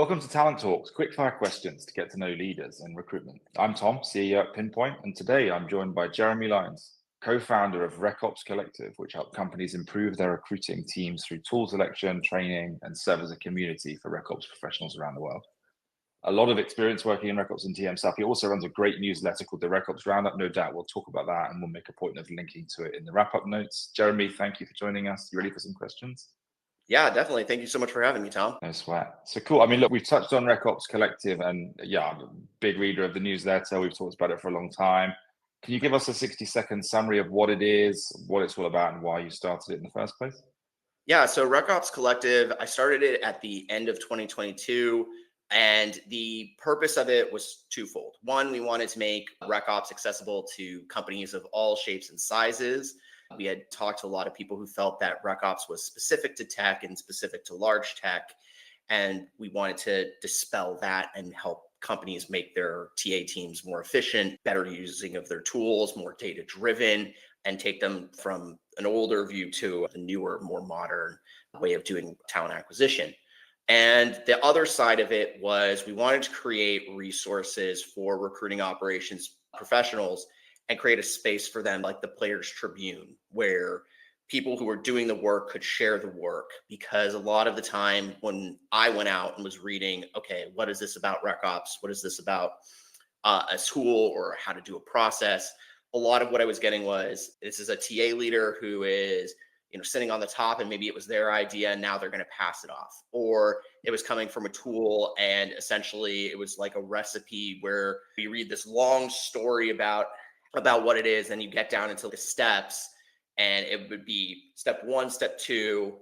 Welcome to Talent Talks, quickfire questions to get to know leaders in recruitment. I'm Tom, CEO at Pinpoint, and today I'm joined by Jeremy Lyons, co-founder of RecOps Collective, which help companies improve their recruiting teams through tool selection, training, and serve as a community for RecOps professionals around the world. A lot of experience working in RecOps and TM stuff. He also runs a great newsletter called the RecOps Roundup. No doubt we'll talk about that and we'll make a point of linking to it in the wrap-up notes. Jeremy, thank you for joining us. You ready for some questions? Yeah, definitely. Thank you so much for having me, Tom. No sweat. So cool. I mean, look, we've touched on RecOps Collective and yeah, I'm a big reader of the newsletter. We've talked about it for a long time. Can you give us a 60-second summary of what it is, what it's all about, and why you started it in the first place? Yeah, so RecOps Collective, I started it at the end of 2022, and the purpose of it was twofold. One, we wanted to make RecOps accessible to companies of all shapes and sizes. We had talked to a lot of people who felt that RecOps was specific to tech and specific to large tech, and we wanted to dispel that and help companies make their TA teams more efficient, better using of their tools, more data-driven, and take them from an older view to a newer, more modern way of doing talent acquisition. And the other side of it was we wanted to create resources for recruiting operations professionals and create a space for them like the Players Tribune, where people who were doing the work could share the work. Because a lot of the time when I went out and was reading, okay, what is this about RecOps? What is this about a tool or how to do a process? A lot of what I was getting was, this is a TA leader who is sitting on the top and maybe it was their idea and now they're going to pass it off. Or it was coming from a tool and essentially it was like a recipe where you read this long story about what it is and you get down into the steps and it would be step 1, step 2,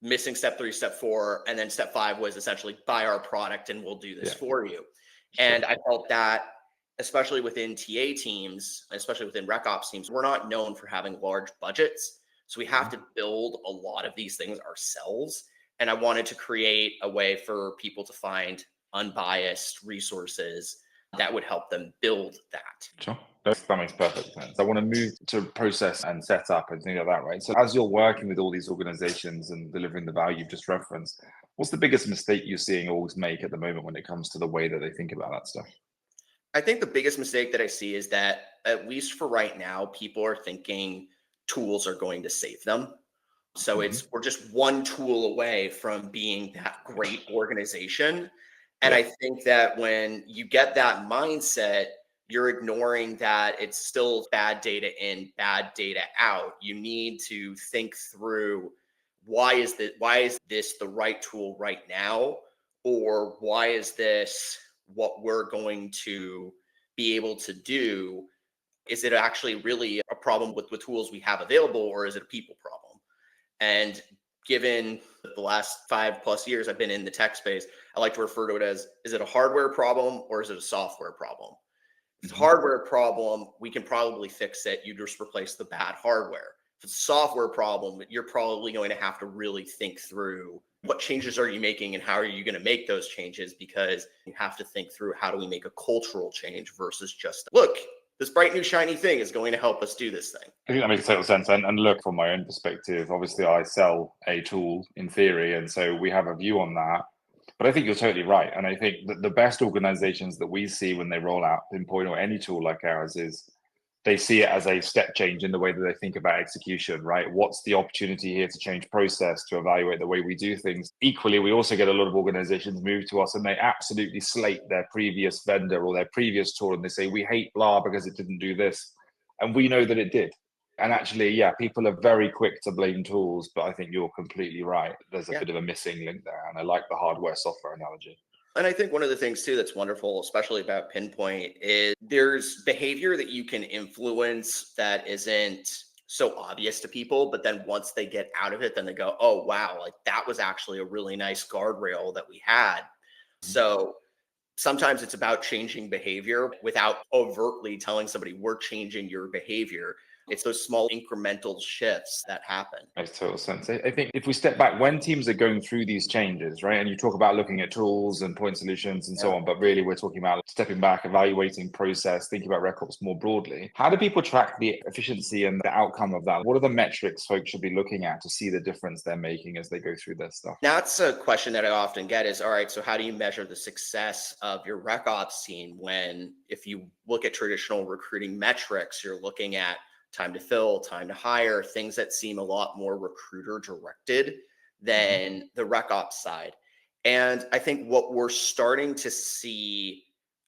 missing step 3, step 4, and then step 5 was essentially buy our product and we'll do this for you. Sure. And I felt that especially within TA teams, especially within RecOps teams, we're not known for having large budgets. So we have to build a lot of these things ourselves. And I wanted to create a way for people to find unbiased resources that would help them build that. Sure. That makes perfect sense. I want to move to process and setup and things like that, right? So as you're working with all these organizations and delivering the value you've just referenced, what's the biggest mistake you're seeing orgs make at the moment when it comes to the way that they think about that stuff? I think the biggest mistake that I see is that, at least for right now, people are thinking tools are going to save them. So we're just one tool away from being that great organization. And I think that when you get that mindset, you're ignoring that it's still bad data in, bad data out. You need to think through, why is this the right tool right now? Or why is this what we're going to be able to do? Is it actually really a problem with the tools we have available, or is it a people problem? And given the last 5+ years I've been in the tech space, I like to refer to it as, is it a hardware problem or is it a software problem? If it's a hardware problem, we can probably fix it. You just replace the bad hardware. If it's a software problem, you're probably going to have to really think through, what changes are you making and how are you going to make those changes? Because you have to think through, how do we make a cultural change versus just, look, this bright new shiny thing is going to help us do this thing. I think that makes total sense. And look, from my own perspective, obviously I sell a tool in theory, and so we have a view on that. But I think you're totally right. And I think that the best organizations that we see when they roll out Pinpoint or any tool like ours is they see it as a step change in the way that they think about execution, right? What's the opportunity here to change process, to evaluate the way we do things? Equally, we also get a lot of organizations move to us and they absolutely slate their previous vendor or their previous tool. And they say, we hate blah because it didn't do this. And we know that it did. And actually, yeah, people are very quick to blame tools, but I think you're completely right. There's a bit of a missing link there. And I like the hardware software analogy. And I think one of the things too that's wonderful, especially about Pinpoint, is there's behavior that you can influence that isn't so obvious to people, but then once they get out of it, then they go, oh, wow, like that was actually a really nice guardrail that we had. So sometimes it's about changing behavior without overtly telling somebody we're changing your behavior. It's those small incremental shifts that happen. Makes total sense. I think if we step back, when teams are going through these changes, right, and you talk about looking at tools and point solutions and so on, but really we're talking about stepping back, evaluating process, thinking about RecOps more broadly. How do people track the efficiency and the outcome of that? What are the metrics folks should be looking at to see the difference they're making as they go through this stuff? That's a question that I often get is, all right, so how do you measure the success of your RecOps team when, if you look at traditional recruiting metrics, you're looking at time to fill, time to hire, things that seem a lot more recruiter directed than the RecOps side. And I think what we're starting to see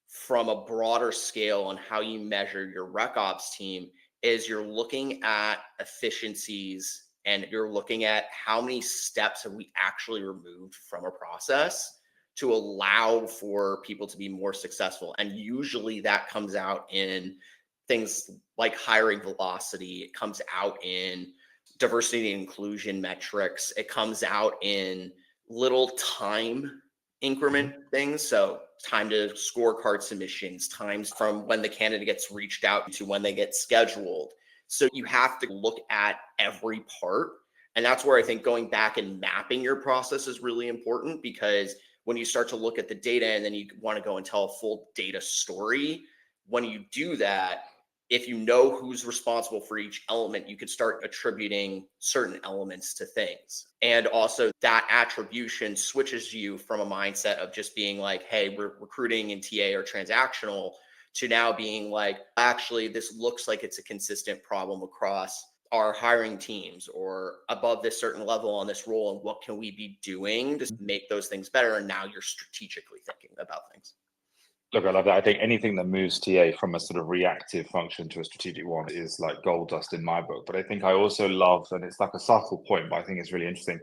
from a broader scale on how you measure your RecOps team is you're looking at efficiencies and you're looking at how many steps have we actually removed from a process to allow for people to be more successful. And usually that comes out in things like hiring velocity. It comes out in diversity and inclusion metrics. It comes out in little time increment things. So time to scorecard submissions, times from when the candidate gets reached out to when they get scheduled. So you have to look at every part. And that's where I think going back and mapping your process is really important, because when you start to look at the data and then you want to go and tell a full data story, when you do that, if you know who's responsible for each element, you could start attributing certain elements to things. And also that attribution switches you from a mindset of just being like, hey, we're recruiting in TA or transactional, to now being like, actually, this looks like it's a consistent problem across our hiring teams or above this certain level on this role. And what can we be doing to make those things better? And now you're strategically thinking about things. Look, I love that. I think anything that moves TA from a sort of reactive function to a strategic one is like gold dust in my book. But I think I also love, and it's like a subtle point, but I think it's really interesting.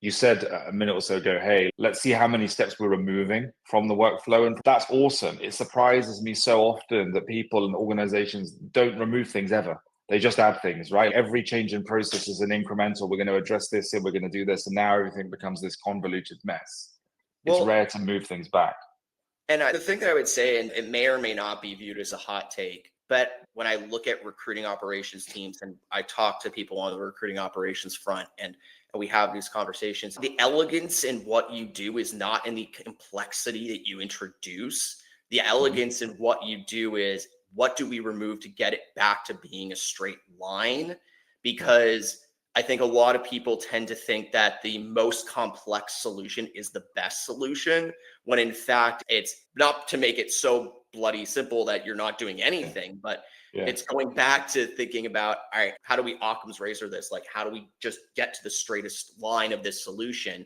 You said a minute or so ago, hey, let's see how many steps we're removing from the workflow. And that's awesome. It surprises me so often that people and organizations don't remove things ever. They just add things, right? Every change in process is an incremental. We're going to address this and we're going to do this. And now everything becomes this convoluted mess. It's rare to move things back. And the thing that I would say, and it may or may not be viewed as a hot take, but when I look at recruiting operations teams and I talk to people on the recruiting operations front and we have these conversations, the elegance in what you do is not in the complexity that you introduce. The elegance in what you do is, what do we remove to get it back to being a straight line? Because I think a lot of people tend to think that the most complex solution is the best solution, when in fact, it's not to make it so bloody simple that you're not doing anything, but it's going back to thinking about, all right, how do we Occam's razor this? Like, how do we just get to the straightest line of this solution?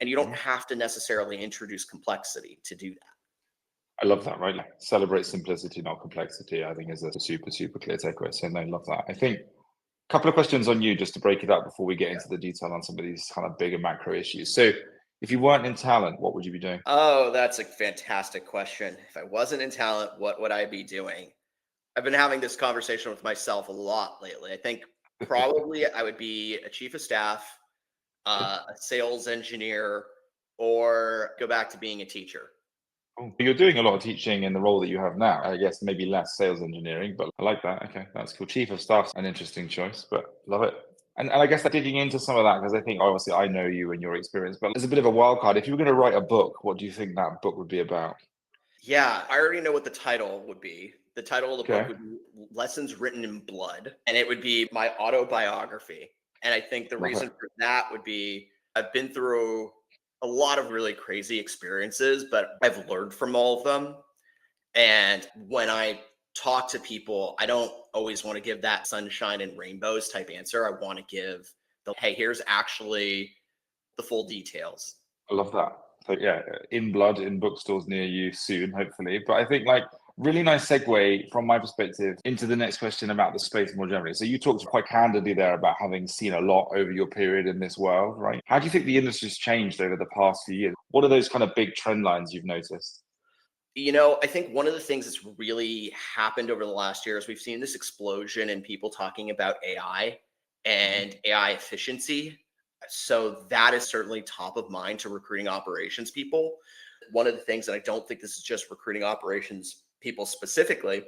And you don't have to necessarily introduce complexity to do that. I love that, right? Like, celebrate simplicity, not complexity, I think is a super, super clear takeaway. So I love that. I think a couple of questions on you just to break it up before we get into the detail on some of these kind of bigger macro issues. So if you weren't in talent, what would you be doing? Oh, that's a fantastic question. If I wasn't in talent, what would I be doing? I've been having this conversation with myself a lot lately. I think probably I would be a chief of staff, a sales engineer, or go back to being a teacher. You're doing a lot of teaching in the role that you have now. I guess maybe less sales engineering, but I like that. Okay, that's cool. Chief of staff's an interesting choice, but love it. And I guess that digging into some of that, because I think obviously I know you and your experience, but there's a bit of a wild card. If you were going to write a book, what do you think that book would be about? Yeah, I already know what the title would be. The title of the book would be Lessons Written in Blood, and it would be my autobiography. And I think the reason for that would be I've been through a lot of really crazy experiences, but I've learned from all of them. And when I talk to people, I don't always want to give that sunshine and rainbows type answer. I want to give the, hey, here's actually the full details. I love that. So yeah, in blood in bookstores near you soon, hopefully. But I think like really nice segue from my perspective into the next question about the space more generally. So you talked quite candidly there about having seen a lot over your period in this world, right? How do you think the industry's changed over the past few years? What are those kind of big trend lines you've noticed? I think one of the things that's really happened over the last year is we've seen this explosion in people talking about AI and AI efficiency. So that is certainly top of mind to recruiting operations people. One of the things that I don't think this is just recruiting operations people specifically,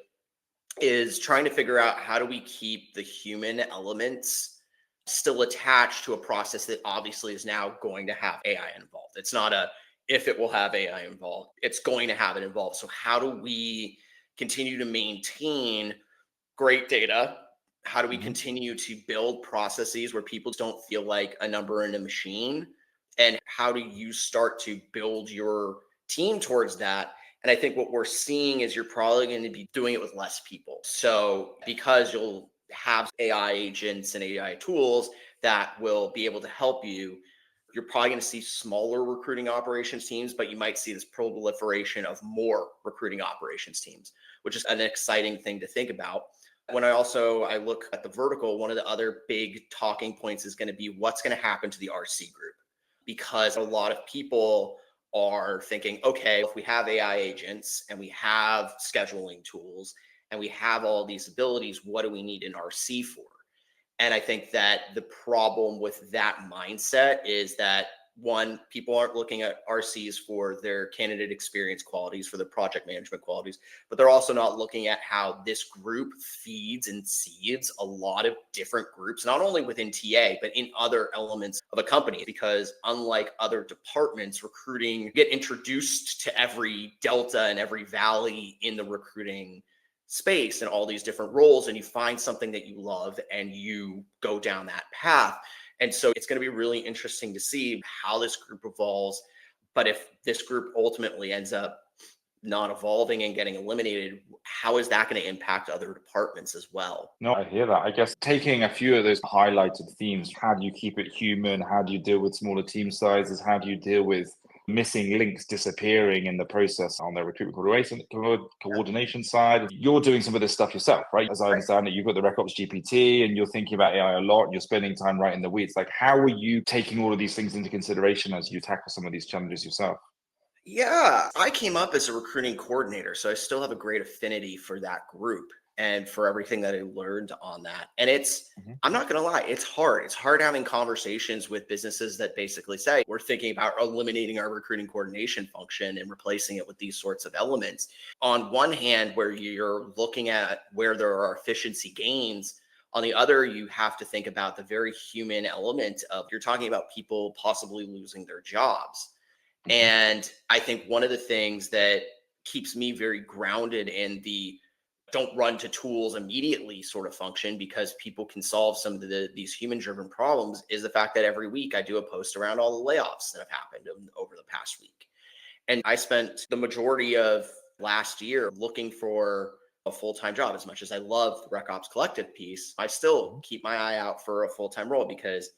is trying to figure out how do we keep the human elements still attached to a process that obviously is now going to have AI involved. It's not a if it will have AI involved, it's going to have it involved. So how do we continue to maintain great data? How do we Mhm. continue to build processes where people don't feel like a number in a machine? And how do you start to build your team towards that? And I think what we're seeing is you're probably going to be doing it with less people. So because you'll have AI agents and AI tools that will be able to help you, you're probably going to see smaller recruiting operations teams, but you might see this proliferation of more recruiting operations teams, which is an exciting thing to think about. When I look at the vertical, one of the other big talking points is going to be what's going to happen to the RC group, because a lot of people are thinking, okay, if we have AI agents and we have scheduling tools and we have all these abilities, what do we need an RC for? And I think that the problem with that mindset is that one, people aren't looking at RCs for their candidate experience qualities, for the project management qualities, but they're also not looking at how this group feeds and seeds a lot of different groups, not only within TA, but in other elements of a company. Because unlike other departments, recruiting get introduced to every delta and every valley in the recruiting space and all these different roles, and you find something that you love and you go down that path. And so it's going to be really interesting to see how this group evolves. But if this group ultimately ends up not evolving and getting eliminated, how is that going to impact other departments as well? No, I hear that. I guess taking a few of those highlighted themes, how do you keep it human? How do you deal with smaller team sizes? How do you deal with missing links disappearing in the process on the recruitment coordination side? You're doing some of this stuff yourself, right? As I Right. understand it, you've got the RecOps GPT and you're thinking about AI a lot and you're spending time right in the weeds. Like, how are you taking all of these things into consideration as you tackle some of these challenges yourself? Yeah, I came up as a recruiting coordinator, so I still have a great affinity for that group and for everything that I learned on that. And Mhm. I'm not going to lie, it's hard. It's hard having conversations with businesses that basically say, we're thinking about eliminating our recruiting coordination function and replacing it with these sorts of elements. On one hand, where you're looking at where there are efficiency gains, on the other, you have to think about the very human element of you're talking about people possibly losing their jobs. Mhm. And I think one of the things that keeps me very grounded in the don't run to tools immediately sort of function, because people can solve some of these human driven problems, is the fact that every week I do a post around all the layoffs that have happened over the past week. And I spent the majority of last year looking for a full-time job. As much as I love the RecOps Collective piece, I still Mhm. keep my eye out for a full-time role, because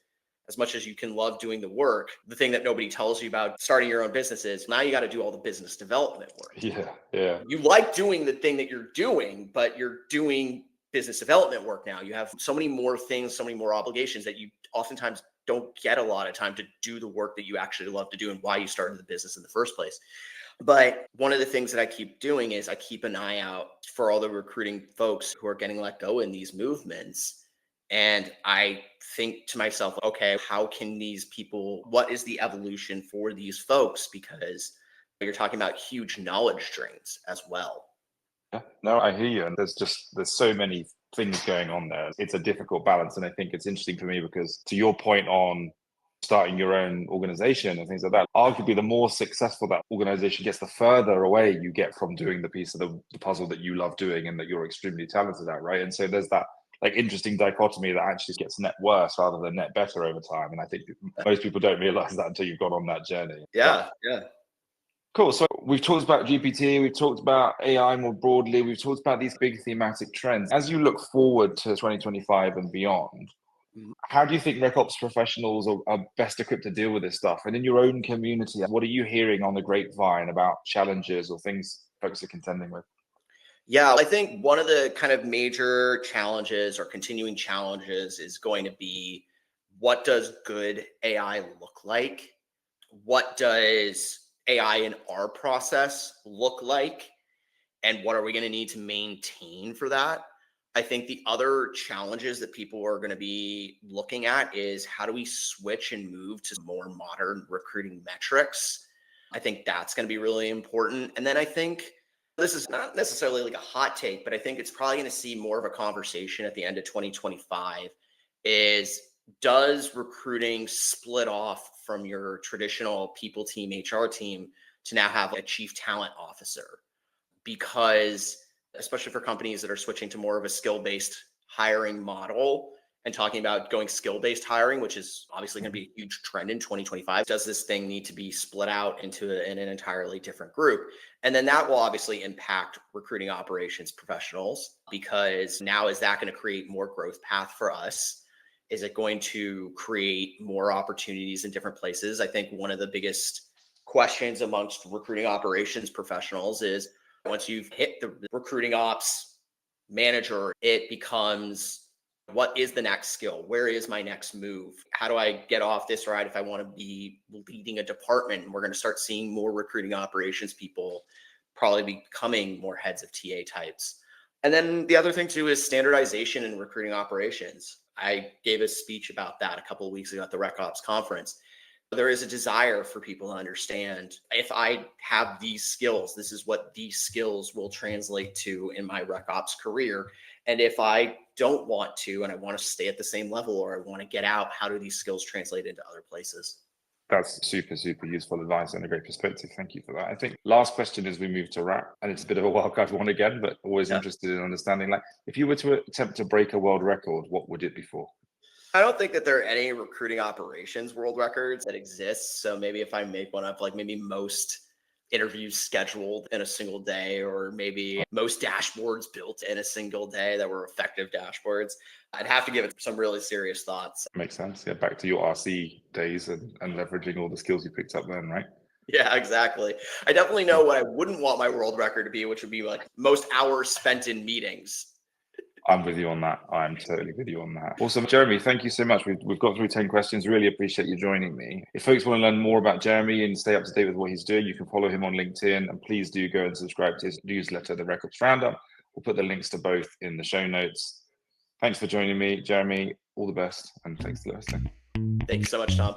as much as you can love doing the work, the thing that nobody tells you about starting your own business is now you got to do all the business development work. Yeah, yeah. You like doing the thing that you're doing, but you're doing business development work now. You have so many more things, so many more obligations that you oftentimes don't get a lot of time to do the work that you actually love to do and why you started the business in the first place. But one of the things that I keep doing is I keep an eye out for all the recruiting folks who are getting let go in these movements. And I think to myself, okay, how can these people, what is the evolution for these folks? Because you're talking about huge knowledge drains as well. Yeah, no, I hear you. And there's so many things going on there. It's a difficult balance. And I think it's interesting for me because to your point on starting your own organization and things like that, arguably the more successful that organization gets, the further away you get from doing the piece of the puzzle that you love doing and that you're extremely talented at, right? And so there's that like interesting dichotomy that actually gets net worse rather than net better over time. And I think most people don't realize that until you've gone on that journey. But Yeah, yeah. cool. So we've talked about GPT, we've talked about AI more broadly, we've talked about these big thematic trends. As you look forward to 2025 and beyond, Mhm. how do you think RecOps professionals are best equipped to deal with this stuff? And in your own community, what are you hearing on the grapevine about challenges or things folks are contending with? Yeah, I think one of the kind of major challenges or continuing challenges is going to be, what does good AI look like? What does AI in our process look like? And what are we going to need to maintain for that? I think the other challenges that people are going to be looking at is how do we switch and move to more modern recruiting metrics? I think that's going to be really important. And then I think This is not necessarily like a hot take, but I think it's probably going to see more of a conversation at the end of 2025 is, does recruiting split off from your traditional people team, HR team, to now have a chief talent officer? Because especially for companies that are switching to more of a skill-based hiring model and talking about going skill-based hiring, which is obviously going to be a huge trend in 2025. Does this thing need to be split out into an entirely different group? And then that will obviously impact recruiting operations professionals, because now is that going to create more growth path for us? Is it going to create more opportunities in different places? I think one of the biggest questions amongst recruiting operations professionals is, once you've hit the recruiting ops manager, it becomes, what is the next skill? Where is my next move? How do I get off this ride if I want to be leading a department? We're going to start seeing more recruiting operations people probably becoming more heads of TA types. And then the other thing too is standardization in recruiting operations. I gave a speech about that a couple of weeks ago at the RecOps conference. There is a desire for people to understand, if I have these skills, this is what these skills will translate to in my RecOps career. And if I don't want to, and I want to stay at the same level, or I want to get out, how do these skills translate into other places? That's super, super useful advice and a great perspective. Thank you for that. I think last question as we move to wrap, and it's a bit of a wildcard one again, but always interested in understanding, like, if you were to attempt to break a world record, what would it be for? I don't think that there are any recruiting operations world records that exist. So maybe if I make one up, like maybe most interviews scheduled in a single day, or maybe most dashboards built in a single day that were effective dashboards, I'd have to give it some really serious thoughts. Makes sense. Yeah, back to your RC days and leveraging all the skills you picked up then, right? Yeah, exactly. I definitely know what I wouldn't want my world record to be, which would be like most hours spent in meetings. I'm with you on that. I'm totally with you on that. Awesome. Jeremy, thank you so much. We've got through 10 questions. Really appreciate you joining me. If folks want to learn more about Jeremy and stay up to date with what he's doing, you can follow him on LinkedIn, and please do go and subscribe to his newsletter, The RecOps Roundup. We'll put the links to both in the show notes. Thanks for joining me, Jeremy. All the best, and thanks for listening. Thank you so much, Tom.